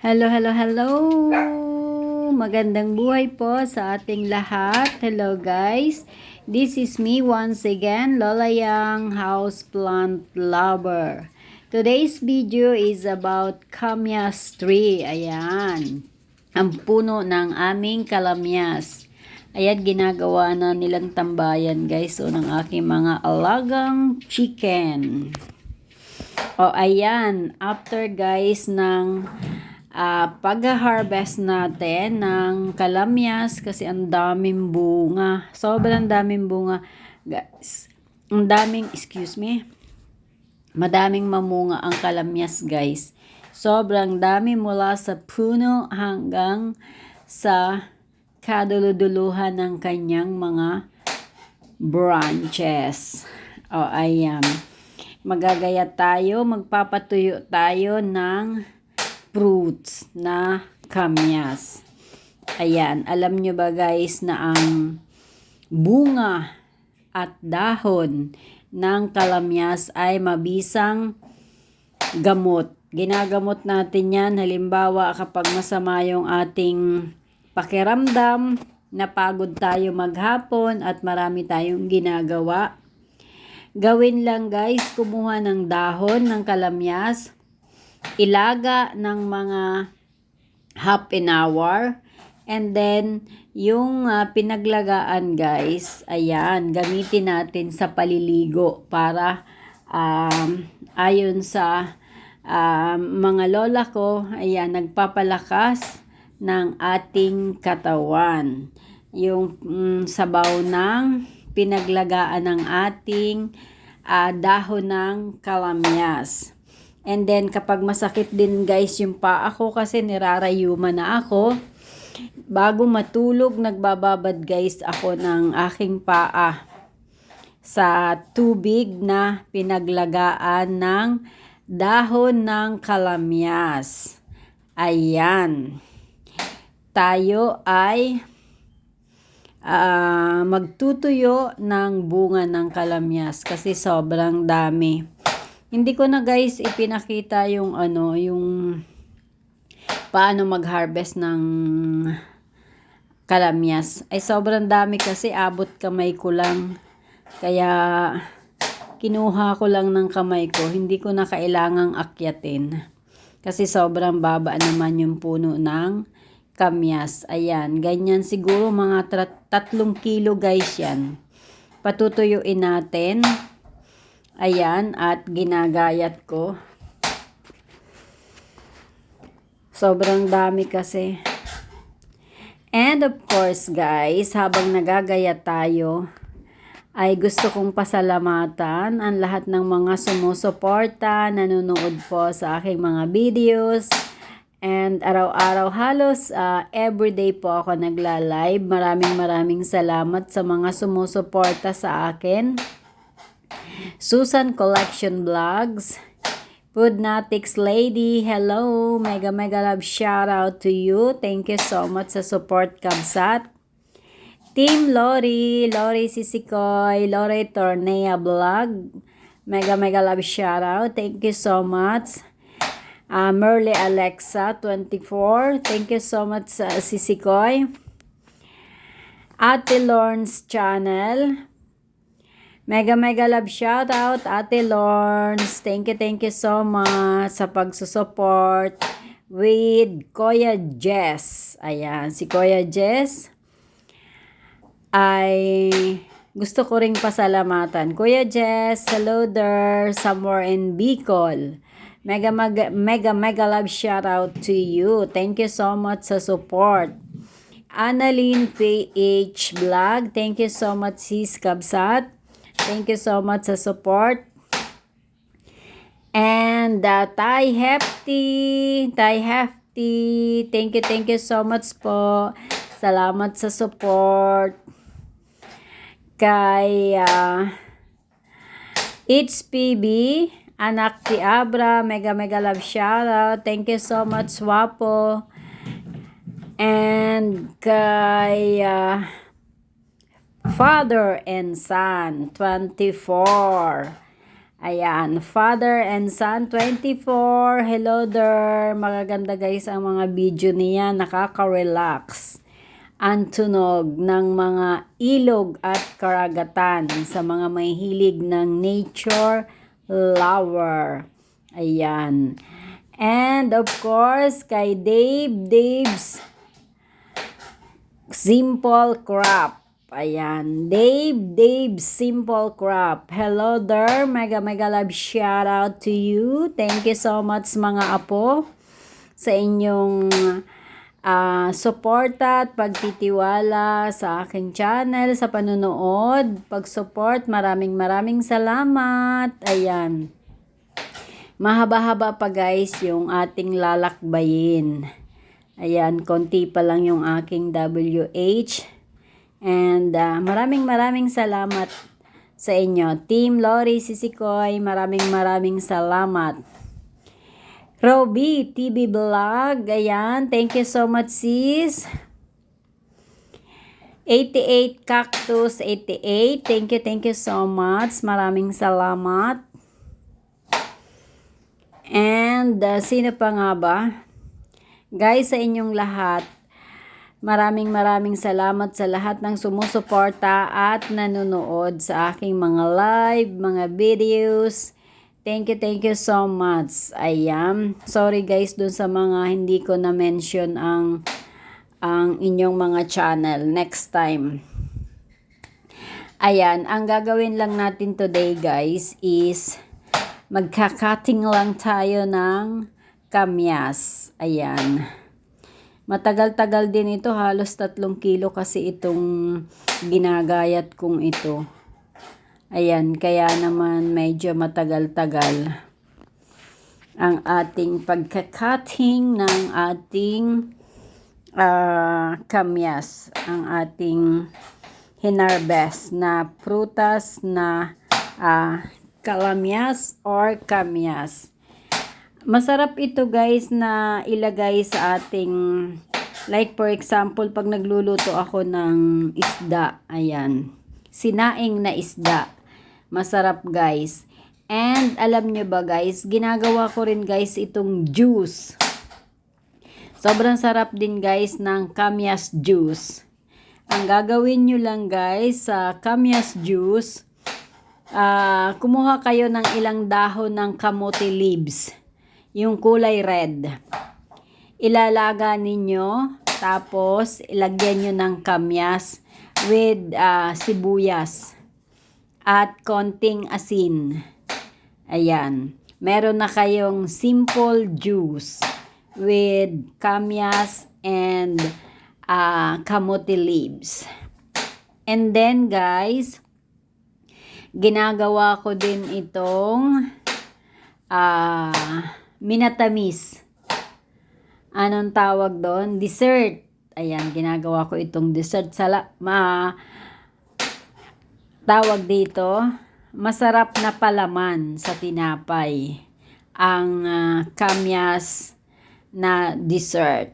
Hello, hello, hello! Magandang buhay po sa ating lahat. Hello guys! This is me once again, Lola Yang, Houseplant Lover. Today's video is about Kamyas tree. Ayan. Ang puno ng aming kalamyas. Ayan, ginagawa na nilang tambayan guys. O ng aking mga alagang chicken. O ayan, after guys ng pag-harvest natin ng kalamyas kasi ang daming bunga. Sobrang daming bunga, guys. Ang daming, madaming mamunga ang kalamyas, guys. Sobrang dami mula sa puno hanggang sa kaduluduluhan ng kanyang mga branches. O, ayan. Magagaya tayo, magpapatuyo tayo ng fruits na kamyas. Ayan, alam nyo ba guys na ang bunga at dahon ng kalamyas ay mabisang gamot. Ginagamot natin yan, halimbawa kapag masama yung ating pakiramdam, napagod tayo maghapon at marami tayong ginagawa. Gawin lang guys, kumuha ng dahon ng kalamyas, ilaga ng mga half an hour, and then yung pinaglagaan guys, ayan, gamitin natin sa paliligo para ayon sa mga lola ko, ayan, nagpapalakas ng ating katawan. Yung sabaw ng pinaglagaan ng ating dahon ng kalamyas. And then, kapag masakit din guys yung paa ko kasi nirarayuma na ako, bago matulog, nagbababad guys ako ng aking paa sa tubig na pinaglagaan ng dahon ng kalamyas. Ayan. Tayo ay magtutuyo ng bunga ng kalamyas kasi sobrang dami. Hindi ko na guys ipinakita yung yung paano mag-harvest ng kalamyas. Ay sobrang dami kasi abot kamay ko lang. Kaya kinuha ko lang ng kamay ko. Hindi ko na kailangang akyatin. Kasi sobrang baba naman yung puno ng kamyas. Ayan, ganyan siguro mga 3 kilo guys yan. Patutuyuin natin. Ayan, at ginagayat ko. Sobrang dami kasi. And of course guys, habang nagagayat tayo, ay gusto kong pasalamatan ang lahat ng mga sumusuporta, nanonood po sa aking mga videos. And araw-araw halos everyday po ako nagla-live. Maraming salamat sa mga sumusuporta sa akin. Susan Collection Vlogs, Foodnatics Lady, hello, mega love shout out to you. Thank you so much sa support, Kabsat. Team Lori Sisikoy, Lori Tornea Vlog, mega love shout out. Thank you so much. Merle Alexa 24, thank you so much Sisikoy. Ate Lorne's channel, mega love shout out Ate Lawrence. Thank you so much sa pagsusupport with Kuya Jess. Ayan, si Kuya Jess ay gusto ko ring pasalamatan. Kuya Jess, hello there somewhere in Bicol. Mega love shout out to you. Thank you so much sa support. Annalyn PH Vlog, thank you so much sis Kabsat. Thank you so much sa support. And Tay Hefty, thank you so much po. Salamat sa support. Kay HPB, Anak ti Abra, mega love shoutout. Thank you so much, Wapo. And kay Father and Son 24. Ayan, Father and Son 24. Hello there. Magaganda guys ang mga video niya. Nakaka-relax. Ang tunog ng mga ilog at karagatan sa mga may hilig ng nature lover. Ayan. And of course, kay Dave's Simple Crop. Ayan, Dave's Simple Crop. Hello there, mega love shout out to you. Thank you so much mga apo sa inyong suporta at pagtitiwala sa aking channel, sa panunood, pag-support. Maraming salamat. Ayan. Mahaba-haba pa guys yung ating lalakbayin. Ayan, konti pa lang yung aking WH. And maraming salamat sa inyo. Team Lori Sisikoy, maraming salamat. Roby TV Vlog, ayan, thank you so much sis. 88 Cactus 88, thank you so much. Maraming salamat. And sino pa nga ba? Guys, sa inyong lahat, maraming salamat sa lahat ng sumusuporta at nanonood sa aking mga live, mga videos. Thank you so much. Ayan. Sorry guys dun sa mga hindi ko na-mention ang inyong mga channel. Next time. Ayan. Ang gagawin lang natin today guys is magka-cutting lang tayo ng kamyas. Ayan. Matagal-tagal din ito, halos 3 kilo kasi itong ginagayat kong ito. Ayan, kaya naman medyo matagal-tagal ang ating pagka-cutting ng ating kamyas, ang ating hinarvest na prutas na kalamyas or kamyas. Masarap ito guys na ilagay sa ating, like for example, pag nagluluto ako ng isda, ayan, sinaing na isda. Masarap guys. And alam nyo ba guys, ginagawa ko rin guys itong juice. Sobrang sarap din guys ng kamyas juice. Ang gagawin nyo lang guys sa kamyas juice, kumuha kayo ng ilang dahon ng kamote leaves. Yung kulay red. Ilalaga ninyo, tapos ilagyan nyo ng kamyas with sibuyas at konting asin. Ayan. Meron na kayong simple juice with kamyas and kamote leaves. And then guys, ginagawa ko din itong minatamis. Anong tawag doon? Dessert. Ayan, ginagawa ko itong dessert. Tawag dito, masarap na palaman sa tinapay ang kamyas na dessert.